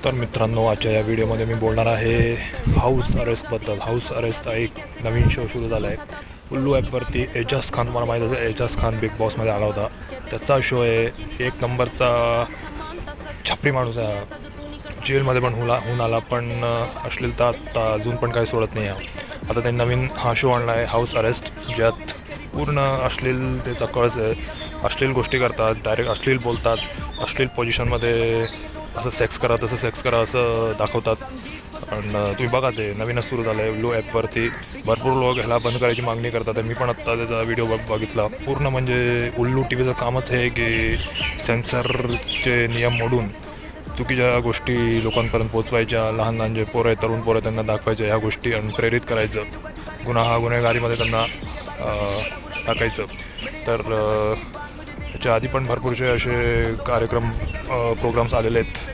तर मित्रांनो, आजच्या या व्हिडिओमध्ये मी बोलणार आहे हाऊस अरेस्टबद्दल. हाऊस अरेस्ट हा एक नवीन शो सुरू झाला आहे उल्लू ॲपवरती. एजाज खान, मला माहीत असेल, एजाज खान बिग बॉसमध्ये आला होता. त्याचा शो आहे. एक नंबरचा छपरी माणूस आहे. जेलमध्ये पण होऊन आला, पण अश्लीलता आता अजून पण काही सोडत नाही आहे. आता त्यांनी नवीन हा शो आणला आहे हाऊस अरेस्ट, ज्यात पूर्ण अश्लीलतेचा कळस आहे. अश्लील गोष्टी करतात, डायरेक्ट अश्लील बोलतात, अश्लील पोझिशनमध्ये असं सेक्स करा, तसं सेक्स करा असं दाखवतात. आणि तुम्ही बघा, ते नवीनच सुरू झालं आहे ब्लू ॲपवरती. भरपूर लोक ह्याला बंद करायची मागणी करतात. मी पण आत्ता त्याचा व्हिडिओ बघितला. पूर्ण म्हणजे उल्लू टी व्हीचं कामच आहे की सेन्सरचे नियम मोडून चुकीच्या गोष्टी लोकांपर्यंत पोचवायच्या. लहान लहान जे पोरं आहेत, तरुण पोरं, त्यांना दाखवायच्या ह्या गोष्टी आणि प्रेरित करायचं. गुन्हेगारीमध्ये त्यांना टाकायचं. तर त्याच्या आधी पण भरपूरसे असे प्रोग्राम्स आलेले आहेत.